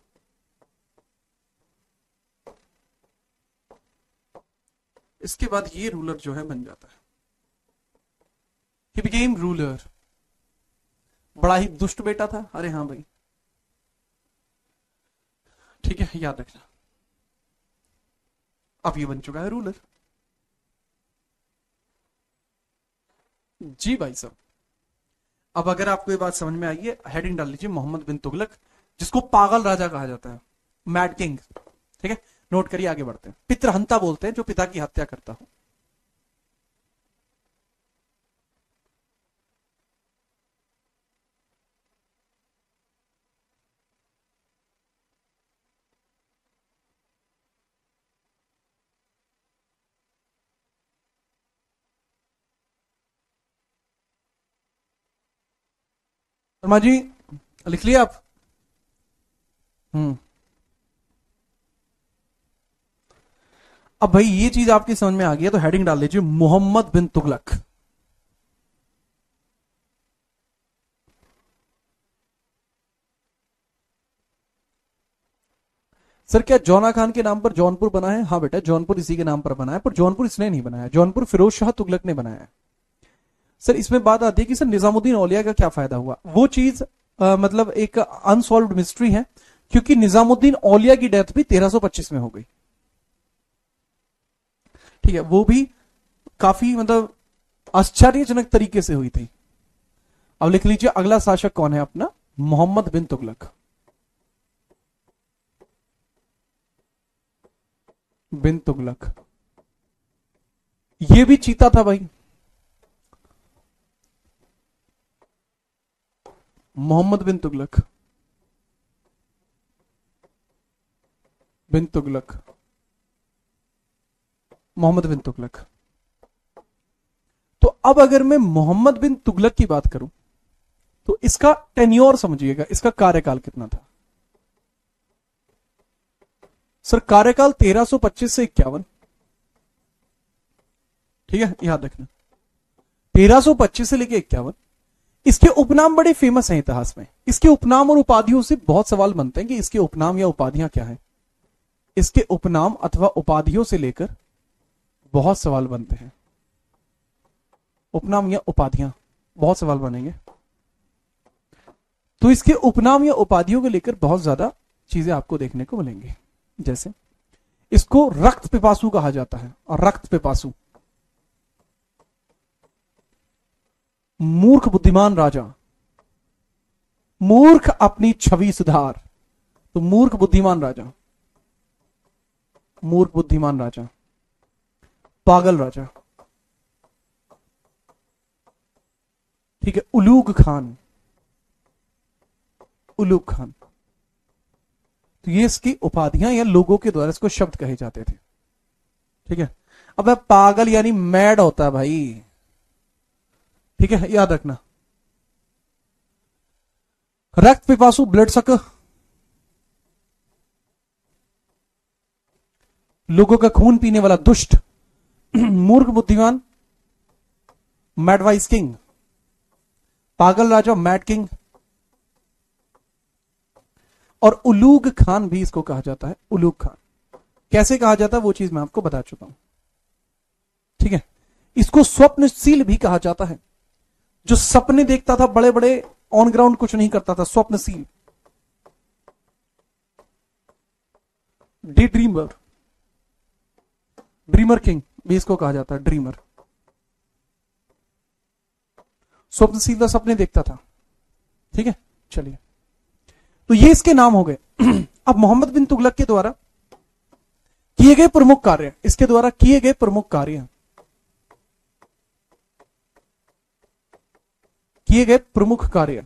इसके बाद ये रूलर जो है बन जाता है, ही बिकेम रूलर। बड़ा ही दुष्ट बेटा था, अरे हाँ भाई, ठीक है, याद रखना। अब ये बन चुका है रूलर। जी भाई साहब, अब अगर आपको ये बात समझ में आई है, हेडिंग डाल लीजिए मोहम्मद बिन तुगलक, जिसको पागल राजा कहा जाता है, मैड किंग। ठीक है, नोट करिए, आगे बढ़ते हैं। पितृहंता बोलते हैं जो पिता की हत्या करता हो। शर्मा जी लिख लिया आप? अब भाई ये चीज आपकी समझ में आ गई है तो हेडिंग डाल लीजिए मोहम्मद बिन तुगलक। सर क्या जौना खान के नाम पर जौनपुर बना है? हाँ बेटा, जौनपुर इसी के नाम पर बना है, पर जौनपुर इसने नहीं बनाया, जौनपुर फिरोज शाह तुगलक ने बनाया है। सर इसमें बात आती है कि सर निजामुद्दीन औलिया का क्या फायदा हुआ? वो चीज मतलब एक अनसॉल्व्ड मिस्ट्री है, क्योंकि निजामुद्दीन औलिया की डेथ भी 1325 में हो गई। ठीक है, वो भी काफी मतलब आश्चर्यजनक तरीके से हुई थी। अब लिख लीजिए अगला शासक कौन है अपना, मोहम्मद बिन तुगलक। बिन तुगलक ये भी चीता था भाई, मोहम्मद बिन तुगलक, बिन तुगलक, मोहम्मद बिन तुगलक। तो अब अगर मैं मोहम्मद बिन तुगलक की बात करूं तो इसका टेन्योर समझिएगा, इसका कार्यकाल कितना था। सर कार्यकाल 1325 से 51। ठीक है, याद रखना 1325 से लेके 51। इसके उपनाम बड़े फेमस हैं इतिहास में। इसके उपनाम और उपाधियों से बहुत सवाल बनते हैं कि इसके उपनाम या उपाधियां क्या है। इसके उपनाम अथवा उपाधियों से लेकर बहुत सवाल बनते हैं। उपनाम या उपाधियां, बहुत सवाल बनेंगे। तो इसके उपनाम या उपाधियों को लेकर बहुत ज्यादा चीजें आपको देखने को मिलेंगी। जैसे इसको रक्त पिपासु कहा जाता है, और रक्त पिपासु मूर्ख बुद्धिमान राजा, मूर्ख अपनी छवि सुधार। तो मूर्ख बुद्धिमान राजा, मूर्ख बुद्धिमान राजा, पागल राजा। ठीक है, उलूग खान, उलूग खान। तो ये इसकी उपाधियां या लोगों के द्वारा इसको शब्द कहे जाते थे। ठीक है, अब पागल यानी मैड होता है भाई। ठीक है, याद रखना। रक्त पिपासु ब्लड सकर, लोगों का खून पीने वाला दुष्ट। मूर्ख बुद्धिमान मैडवाइस किंग, पागल राजा मैड किंग, और उलूग खान भी इसको कहा जाता है। उलूग खान कैसे कहा जाता है वो चीज मैं आपको बता चुका हूं। ठीक है, इसको स्वप्नशील भी कहा जाता है, जो सपने देखता था बड़े बड़े, ऑन ग्राउंड कुछ नहीं करता था, स्वप्नशील। डे ड्रीमर, ड्रीमर किंग भी इसको कहा जाता है, ड्रीमर। स्वप्नशील सपने देखता था। ठीक है, चलिए, तो ये इसके नाम हो गए। अब मोहम्मद बिन तुगलक के द्वारा किए गए प्रमुख कार्य, इसके द्वारा किए गए प्रमुख कार्य। किए गए प्रमुख कार्य,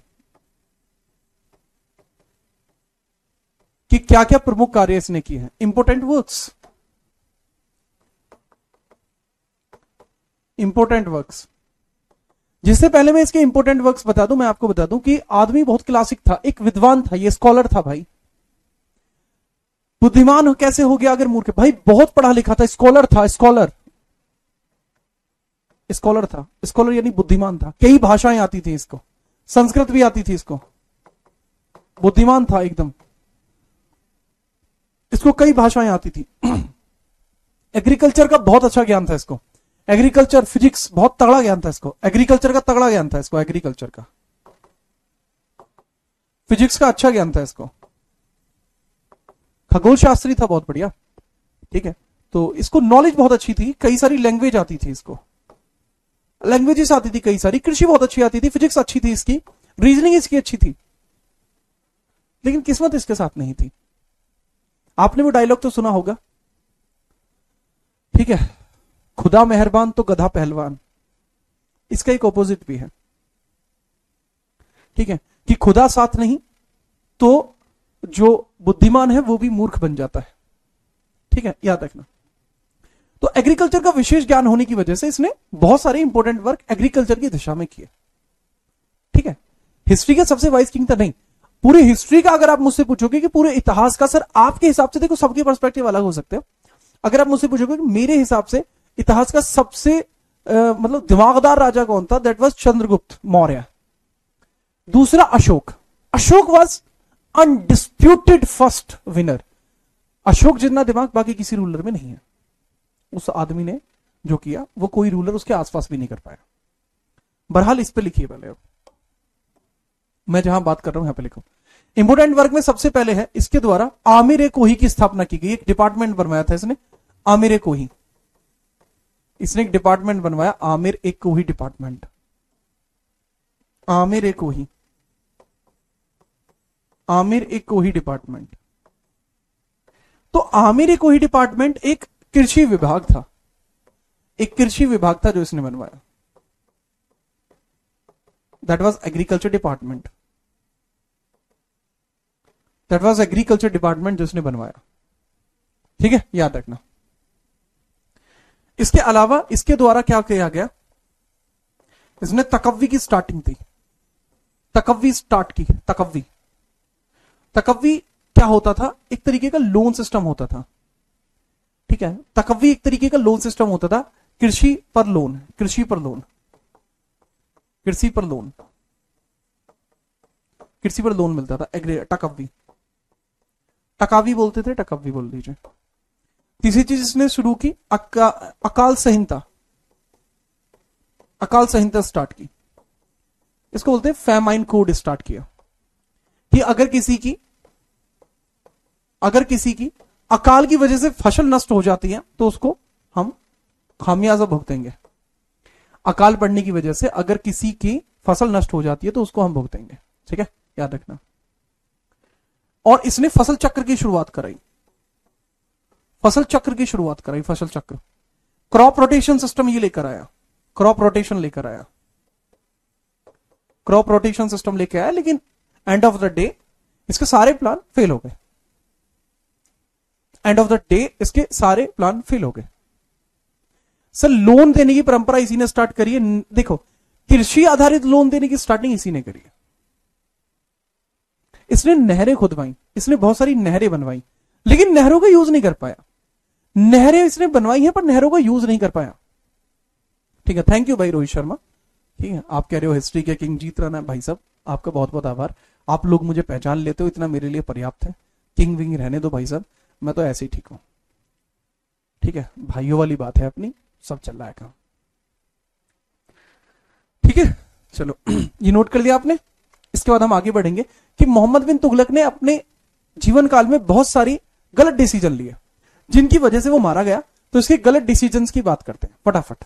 कि क्या क्या प्रमुख कार्य इसने किए हैं। Important works, important works. जिससे पहले मैं इसके इंपोर्टेंट वर्क्स बता दूं, मैं आपको बता दूं कि आदमी बहुत क्लासिक था, एक विद्वान था, ये स्कॉलर था भाई। बुद्धिमान कैसे हो गया अगर मूर्ख? भाई बहुत पढ़ा लिखा था, स्कॉलर था, स्कॉलर, स्कॉलर था। स्कॉलर यानी बुद्धिमान था, कई भाषाएं आती थी इसको, संस्कृत भी आती थी इसको, बुद्धिमान था एकदम, इसको कई भाषाएं आती थी। एग्रीकल्चर का बहुत अच्छा ज्ञान था इसको, एग्रीकल्चर, फिजिक्स, बहुत तगड़ा ज्ञान था इसको, एग्रीकल्चर का तगड़ा ज्ञान था इसको, एग्रीकल्चर का, फिजिक्स का अच्छा ज्ञान था इसको, खगोल शास्त्री था बहुत बढ़िया, ठीक है। तो इसको नॉलेज बहुत अच्छी थी, कई सारी लैंग्वेज आती थी इसको, लैंग्वेजेस आती थी कई सारी, कृषि बहुत अच्छी आती थी, फिजिक्स अच्छी थी इसकी, रीजनिंग इसकी अच्छी थी, लेकिन किस्मत इसके साथ नहीं थी। आपने वो डायलॉग तो सुना होगा, ठीक है, खुदा मेहरबान तो गधा पहलवान। इसका एक ऑपोजिट भी है, ठीक है, कि खुदा साथ नहीं तो जो बुद्धिमान है वो भी मूर्ख बन जाता है, ठीक है, याद रखना। तो एग्रीकल्चर का विशेष ज्ञान होने की वजह से इसने बहुत सारे इंपॉर्टेंट वर्क एग्रीकल्चर की दिशा में किए, ठीक है। हिस्ट्री का सबसे वाइज किंग था नहीं, पूरी हिस्ट्री का अगर आप मुझसे पूछोगे कि पूरे इतिहास का, सर आपके हिसाब से, देखो सबके पर्सपेक्टिव अलग हो सकते हैं, अगर आप मुझसे पूछोगे कि मेरे हिसाब से इतिहास का सबसे मतलब दिमागदार राजा कौन था, दैट वाज चंद्रगुप्त मौर्य। दूसरा Ashok, Ashok was undisputed first winner. Ashok जितना दिमाग बाकी किसी रूलर में नहीं है। उस आदमी ने जो किया वो कोई रूलर उसके आसपास भी नहीं कर पाया। बहरहाल इस पे लिखिए पहले, अब मैं जहां बात कर रहा हूं यहां पे लिखो। इंपोर्टेंट वर्क में सबसे पहले है, इसके द्वारा आमिर ए कोही की स्थापना की गई। एक डिपार्टमेंट बनवाया था इसने, आमिर ए कोही, इसने एक डिपार्टमेंट बनवाया, आमिर ए कोही डिपार्टमेंट, आमिर ए कोही, आमिर ए कोही डिपार्टमेंट। तो आमिर ए कोही डिपार्टमेंट एक कृषि विभाग था, एक कृषि विभाग था जो इसने बनवाया, that was agriculture department, that was agriculture department जो इसने बनवाया, ठीक है, याद रखना। इसके अलावा इसके द्वारा क्या किया गया, इसने तकव्वी की स्टार्टिंग थी, तकव्वी स्टार्ट की, तकव्वी, तकव्वी क्या होता था, एक तरीके का लोन सिस्टम होता था, ठीक है। तकव्वी एक तरीके का लोन सिस्टम होता था, कृषि पर लोन, कृषि पर लोन, कृषि पर लोन, कृषि पर लोन मिलता था, टकव्वी, टकावी बोलते थे, टकव्वी बोल दीजिए। तीसरी चीज इसने शुरू की, अकाल संहिता, अकाल संहिता स्टार्ट की, इसको बोलते हैं फैमाइन कोड स्टार्ट किया, कि अगर किसी की अकाल की वजह से फसल नष्ट हो जाती है तो उसको हम खामियाजा भुगतेंगे। अकाल पड़ने की वजह से अगर किसी की फसल नष्ट हो जाती है तो उसको हम भुगतेंगे, ठीक है, याद रखना। और इसने फसल चक्र की शुरुआत कराई, फसल चक्र की शुरुआत कराई, फसल चक्र, क्रॉप रोटेशन सिस्टम ये लेकर आया, क्रॉप रोटेशन लेकर आया, क्रॉप रोटेशन सिस्टम लेकर आया, लेकिन एंड ऑफ द डे इसके सारे प्लान फेल हो गए, एंड ऑफ द डे इसके सारे प्लान फेल हो गए। सर लोन देने की परंपरा इसी ने स्टार्ट करी है, देखो कृषि आधारित लोन देने की स्टार्टिंग इसी ने करी है। इसने नहरें खुदवाई, इसने बहुत सारी नहरें बनवाई, लेकिन नहरों का यूज नहीं कर पाया। नहरें इसने बनवाई हैं पर नहरों का यूज नहीं कर पाया, ठीक है। थैंक यू भाई रोहित शर्मा, ठीक है, आप कह रहे हो हिस्ट्री के किंग जीत रहा है भाई साहब, आपका बहुत बहुत आभार। आप लोग मुझे पहचान लेते हो, इतना मेरे लिए पर्याप्त है। किंग विंग रहने दो भाई साहब, मैं तो ऐसे ही ठीक हूं, ठीक है, भाइयों वाली बात है अपनी, सब चल रहा है काम, ठीक है। चलो ये नोट कर लिया आपने। इसके बाद हम आगे बढ़ेंगे कि मोहम्मद बिन तुगलक ने अपने जीवन काल में बहुत सारी गलत डिसीजन लिए जिनकी वजह से वो मारा गया। तो इसके गलत डिसीजंस की बात करते हैं फटाफट।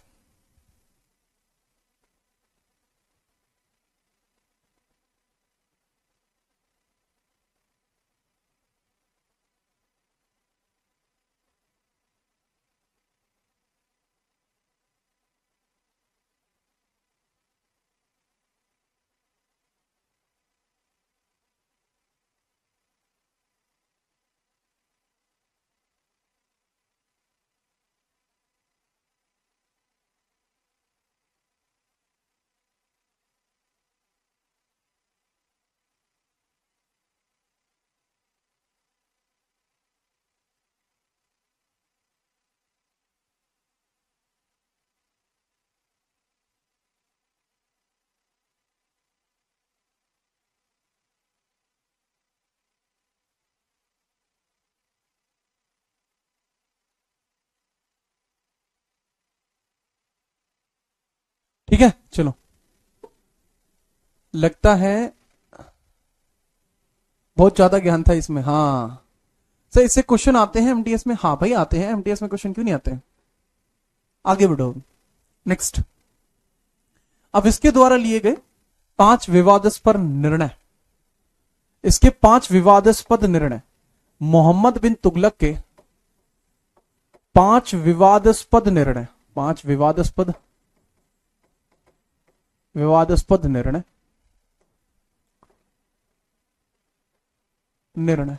ठीक है, चलो लगता है बहुत ज्यादा ज्ञान था इसमें। हाँ सर, इससे क्वेश्चन आते हैं एमटीएस में? हाँ भाई आते हैं एमटीएस में, क्वेश्चन क्यों नहीं आते हैं? आगे बढ़ो, नेक्स्ट। अब इसके द्वारा लिए गए 5 विवादास्पद निर्णय, इसके 5 विवादास्पद निर्णय, मोहम्मद बिन तुगलक के 5 विवादास्पद निर्णय, 5 विवादास्पद निर्णय, निर्णय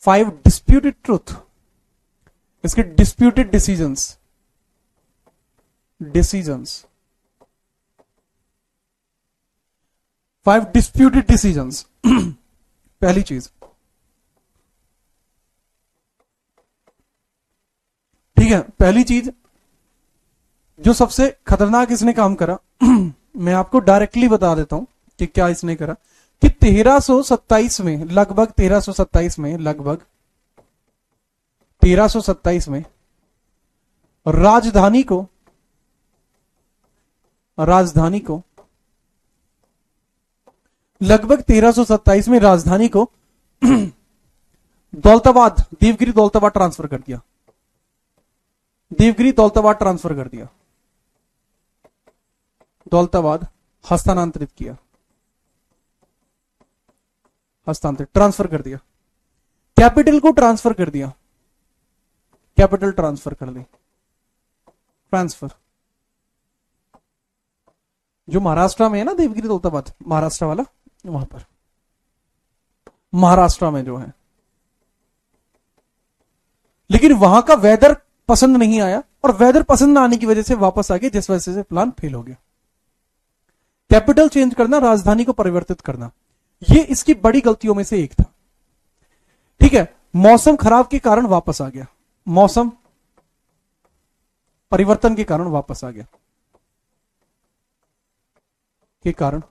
5 डिस्प्यूटेड ट्रूथ, इसके डिस्प्यूटेड डिसीजंस, 5 डिस्प्यूटेड डिसीजंस। पहली चीज, ठीक है, पहली चीज जो सबसे खतरनाक इसने काम करा मैं आपको डायरेक्टली बता देता हूं कि क्या इसने करा, कि 1327 में, लगभग 1327 में, लगभग 1327 में राजधानी को लगभग 1327 में राजधानी को दौलताबाद, देवगिरी दौलताबाद ट्रांसफर कर दिया, देवगिरी दौलताबाद ट्रांसफर कर दिया, दौलताबाद हस्तांतरित किया, हस्तांतरित, ट्रांसफर कर दिया, कैपिटल को ट्रांसफर कर दिया, कैपिटल ट्रांसफर कर दी, ट्रांसफर। जो महाराष्ट्र में है ना देवगिरी दौलताबाद, महाराष्ट्र वाला, वहां पर महाराष्ट्र में जो है, लेकिन वहां का वेदर पसंद नहीं आया, और वेदर पसंद ना आने की वजह से वापस आ गए, जिस वजह से प्लान फेल हो गया। कैपिटल चेंज करना, राजधानी को परिवर्तित करना, ये इसकी बड़ी गलतियों में से एक था। ठीक है, मौसम खराब के कारण वापस आ गया, मौसम परिवर्तन के कारण वापस आ गया, के कारण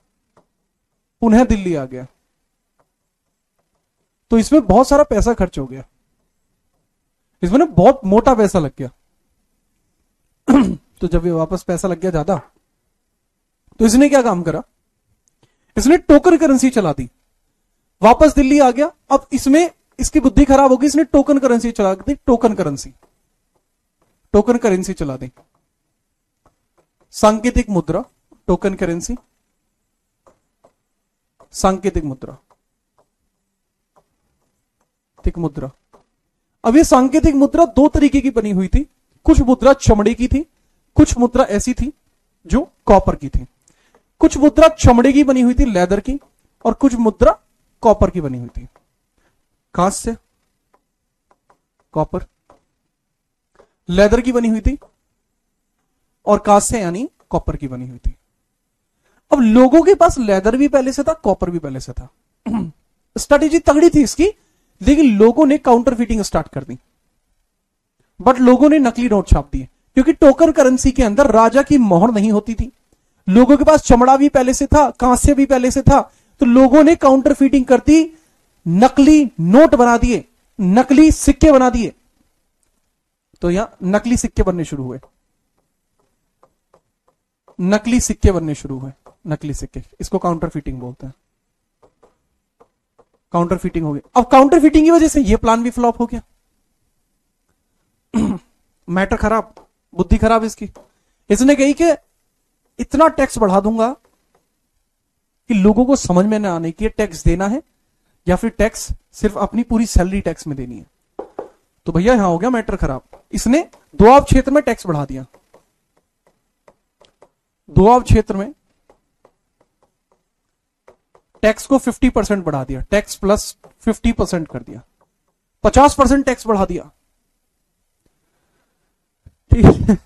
पुनः दिल्ली आ गया, तो इसमें बहुत सारा पैसा खर्च हो गया, इसमें ना बहुत मोटा पैसा लग गया। तो जब ये वापस पैसा लग गया ज्यादा, तो इसने क्या काम करा, इसने टोकन करेंसी चला दी, वापस दिल्ली आ गया। अब इसमें इसकी बुद्धि खराब हो गई, इसने टोकन करेंसी चला दी, टोकन करेंसी चला दी, सांकेतिक मुद्रा, टोकन करेंसी, सांकेतिक मुद्रा, मुद्रा। अब ये सांकेतिक मुद्रा 2 तरीके की बनी हुई थी, कुछ मुद्रा चमड़े की थी, कुछ मुद्रा ऐसी थी जो कॉपर की थी। कुछ मुद्रा चमड़े की बनी हुई थी, लेदर की, और कुछ मुद्रा कॉपर की बनी हुई थी, कांच से, कॉपर, लेदर की बनी हुई थी, और कांच से यानी कॉपर की बनी हुई थी। अब लोगों के पास लेदर भी पहले से था, कॉपर भी पहले से था, स्ट्रेटेजी तगड़ी थी इसकी, लेकिन लोगों ने काउंटर फीटिंग स्टार्ट कर दी, बट लोगों ने नकली नोट छाप दिए, क्योंकि टोकन करेंसी के अंदर राजा की मोहर नहीं होती थी। लोगों के पास चमड़ा भी पहले से था, कांस्य भी पहले से था, तो लोगों ने काउंटर फीटिंग कर दी, नकली नोट बना दिए, नकली सिक्के बना दिए। तो यहां नकली सिक्के बनने शुरू हुए, नकली सिक्के बनने शुरू हुए, नकली सिक्के, इसको काउंटर फीटिंग बोलते हैं। काउंटर फीटिंग हो गई। अब काउंटर फीटिंग की वजह से यह प्लान भी फ्लॉप हो गया। मैटर खराब, बुद्धि खराब इसकी। इसने कही कि इतना टैक्स बढ़ा दूंगा कि लोगों को समझ में ना आने कि टैक्स देना है या फिर टैक्स सिर्फ अपनी पूरी सैलरी टैक्स में देनी है। तो भैया यहां हो गया मैटर खराब। इसने दोआब क्षेत्र में टैक्स बढ़ा दिया, दोआब क्षेत्र में टैक्स को 50% बढ़ा दिया, टैक्स प्लस 50% कर दिया, 50% टैक्स बढ़ा दिया। ठीक है,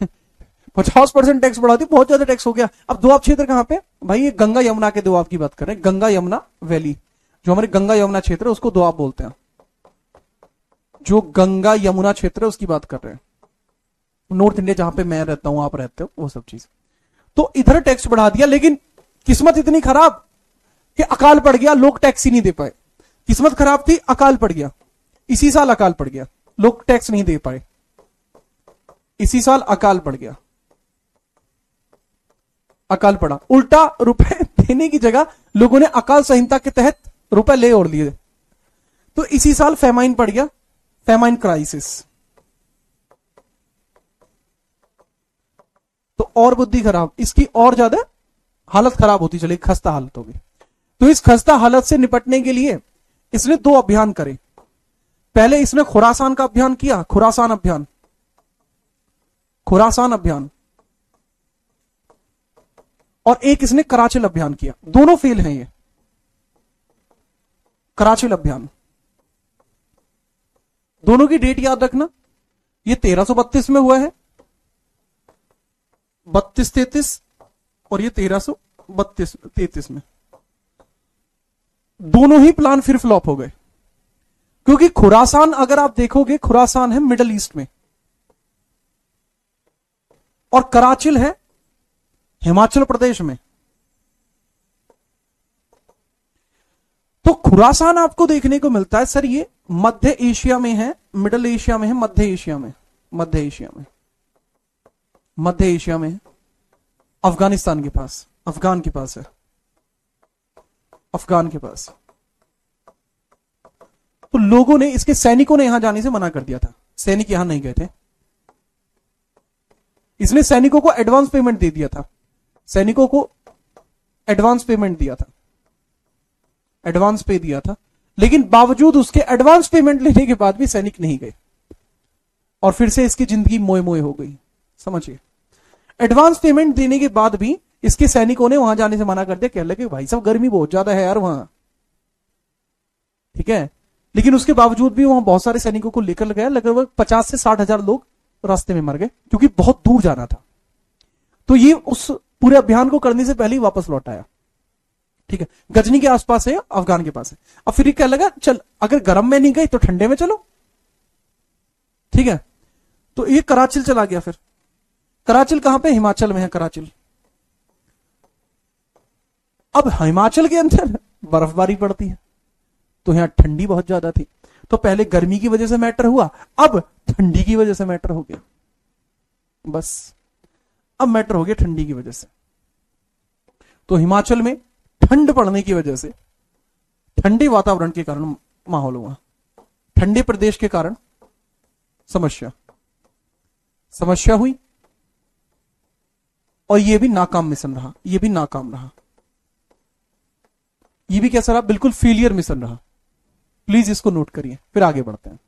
50% टैक्स बढ़ा दिया, बहुत ज्यादा टैक्स हो गया। अब दोआब क्षेत्र कहां पे भाई, ये गंगा यमुना के दोआब की बात कर रहे हैं, गंगा यमुना वैली, जो हमारे गंगा यमुना क्षेत्र है उसको दोआब बोलते हैं, जो गंगा यमुना क्षेत्र है उसकी बात कर रहे हैं, नॉर्थ इंडिया जहां पे मैं रहता हूं, आप रहते हो, वो सब चीज। तो इधर टैक्स बढ़ा दिया, लेकिन किस्मत इतनी खराब कि अकाल पड़ गया, लोग टैक्स ही नहीं दे पाए। किस्मत खराब थी, अकाल पड़ गया, इसी साल अकाल पड़ गया, लोग टैक्स नहीं दे पाए, इसी साल अकाल पड़ गया। अकाल पड़ा, उल्टा रुपए देने की जगह लोगों ने अकाल संहिता के तहत रुपए ले और लिए, तो इसी साल फेमाइन पड़ गया, फेमाइन क्राइसिस। तो और बुद्धि खराब, इसकी और ज्यादा हालत खराब होती चली, खस्ता हालत होगी। तो इस खस्ता हालत से निपटने के लिए इसने 2 अभियान करे। पहले इसने खुरासान का अभियान किया, खुरासान अभियान, खुरासान अभियान, और एक इसने कराचिल अभियान किया। दोनों फेल हैं ये। कराचिल अभियान, दोनों की डेट याद रखना, ये 1332 में हुआ है, 32-33, और ये 1332-33 में। दोनों ही प्लान फिर फ्लॉप हो गए, क्योंकि खुरासान अगर आप देखोगे, खुरासान है मिडल ईस्ट में, और कराचिल है हिमाचल प्रदेश में। तो खुरासान आपको देखने को मिलता है सर, ये मध्य एशिया में है, मिडल एशिया में है, मध्य एशिया में, मध्य एशिया में, मध्य एशिया में है, अफगानिस्तान के पास, अफगान के पास है, अफगान के पास। तो लोगों ने, इसके सैनिकों ने यहां जाने से मना कर दिया था, सैनिक यहां नहीं गए थे। इसने सैनिकों को एडवांस पेमेंट दे दिया था, सैनिकों को एडवांस पेमेंट दिया था, एडवांस पे दिया था, लेकिन बावजूद उसके एडवांस पेमेंट लेने के बाद भी सैनिक नहीं गए, और फिर से इसकी जिंदगी मोए मोए हो गई। समझिए, एडवांस पेमेंट देने के बाद भी इसके सैनिकों ने वहां जाने से मना कर दिया, कह लगे भाई साहब गर्मी बहुत ज्यादा है यार वहां, ठीक है। लेकिन उसके बावजूद भी वहां बहुत सारे सैनिकों को लेकर गया, लगभग 50 से 60 हजार लोग रास्ते में मर गए, क्योंकि बहुत दूर जाना था। तो ये उस पूरे अभियान को करने से पहले ही वापस लौट आया, ठीक है। गजनी के आसपास है, अफगान के पास है। अब फिर क्या लगा, चल अगर गर्म में नहीं गई तो ठंडे में चलो, ठीक है। तो ये कराचिल चला गया। फिर कराचिल कहां पे, हिमाचल में है कराचिल। अब हिमाचल के अंदर बर्फबारी पड़ती है, तो यहां ठंडी बहुत ज्यादा थी, तो पहले गर्मी की वजह से मैटर हुआ, अब ठंडी की वजह से मैटर हो गया, बस अब मैटर हो गया ठंडी की वजह से। तो हिमाचल में ठंड पड़ने की वजह से, ठंडे वातावरण के कारण माहौल हुआ, ठंडे प्रदेश के कारण समस्या समस्या हुई, और यह भी नाकाम मिशन रहा, यह भी नाकाम रहा, यह भी कैसा रहा, बिल्कुल फेलियर मिशन रहा। प्लीज इसको नोट करिए, फिर आगे बढ़ते हैं।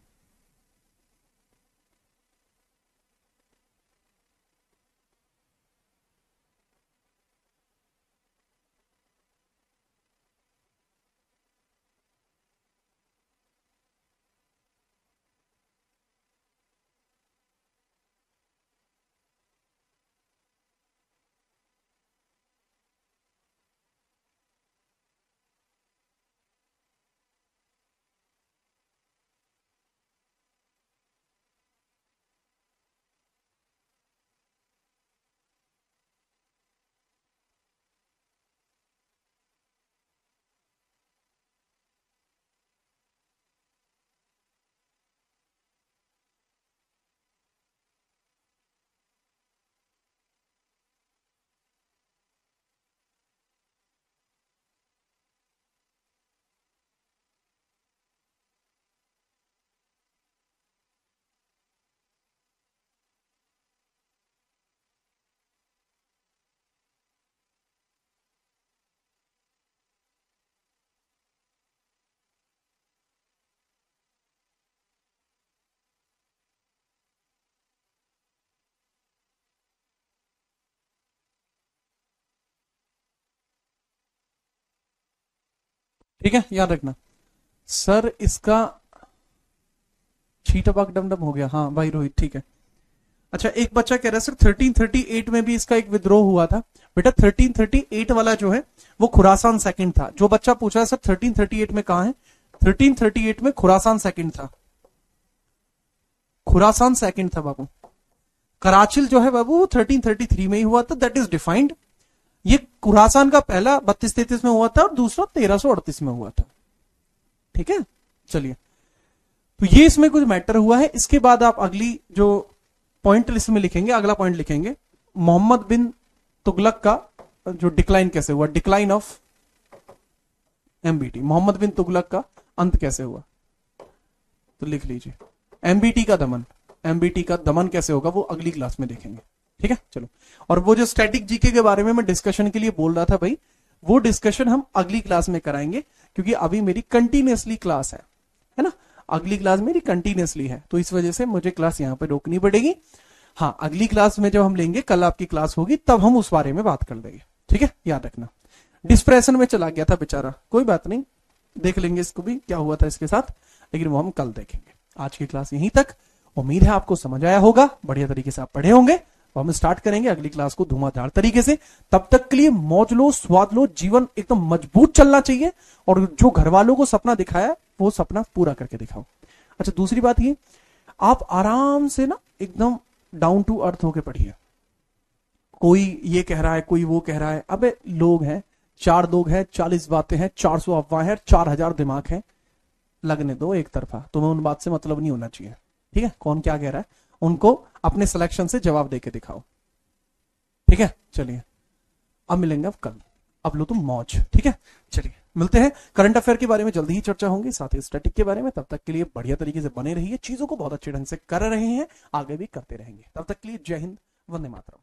ठीक है, याद रखना सर। इसका छीटपाक डमडम हो गया, हाँ भाई रोहित, ठीक है। अच्छा, एक बच्चा कह रहा है सर 1338 में भी इसका एक विद्रोह हुआ था। बेटा 1338 वाला जो है वो खुरासान सेकंड था। जो बच्चा पूछा है सर 1338 में कहां है, 1338 में खुरासान सेकंड था, खुरासान सेकंड था बाबू। कराचिल जो है बाबू वो 1333 में ही हुआ था, दैट इज डिफाइंड। ये खुरासान का पहला 32-33 में हुआ था और दूसरा 1338 में हुआ था, ठीक है। चलिए, तो ये इसमें कुछ मैटर हुआ है। इसके बाद आप अगली जो पॉइंट लिस्ट में लिखेंगे, अगला पॉइंट लिखेंगे, मोहम्मद बिन तुगलक का जो डिक्लाइन कैसे हुआ, decline of MBT, Mohammad bin Tughlaq का अंत कैसे हुआ, तो लिख लीजिए एमबीटी का दमन, एमबीटी का दमन कैसे होगा वो अगली क्लास में देखेंगे, ठीक है। चलो, और वो जो स्टैटिक जीके के बारे में मैं डिस्कशन के लिए बोल रहा था भाई, वो डिस्कशन हम अगली क्लास में कराएंगे, क्योंकि अभी मेरी कंटिन्यूअसली क्लास है ना, अगली क्लास मेरी कंटिन्यूअसली है, तो इस वजह से मुझे क्लास यहां पे रोकनी पड़ेगी। हाँ, अगली क्लास में जब हम लेंगे, कल आपकी क्लास होगी, तब हम उस बारे में बात कर लेंगे, ठीक है, याद रखना। डिस्प्रेशन में चला गया था बेचारा, कोई बात नहीं, देख लेंगे इसको भी क्या हुआ था इसके साथ, लेकिन वो हम कल देखेंगे। आज की क्लास यहीं तक, उम्मीद है आपको समझ आया होगा, बढ़िया तरीके से आप पढ़े होंगे, और हम स्टार्ट करेंगे अगली क्लास को धुआंधार तरीके से। तब तक के लिए मौज लो, स्वाद लो, जीवन एकदम मजबूत चलना चाहिए, और जो घर वालों को सपना दिखाया वो सपना पूरा करके दिखाओ। अच्छा, दूसरी बात ये, आप आराम से ना एकदम डाउन टू अर्थ होके पढ़िए। कोई ये कह रहा है, कोई वो कह रहा है, अबे लोग हैं, 4 लोग हैं, 40 बातें हैं, 400 अफवाह है, 4000 दिमाग है, लगने दो एक तरफा, तुम्हें उन बात से मतलब नहीं होना चाहिए, ठीक है। कौन क्या कह रहा है, उनको अपने सिलेक्शन से जवाब देके दिखाओ, ठीक है। चलिए, अब मिलेंगे अब कल, अब लो तुम मौज, ठीक है। चलिए मिलते हैं, करंट अफेयर के बारे में जल्दी ही चर्चा होंगी, साथ ही स्टैटिक के बारे में। तब तक के लिए बढ़िया तरीके से बने रहिए, चीजों को बहुत अच्छे ढंग से कर रहे हैं, आगे भी करते रहेंगे। तब तक के लिए जय हिंद, वंदे मातरम।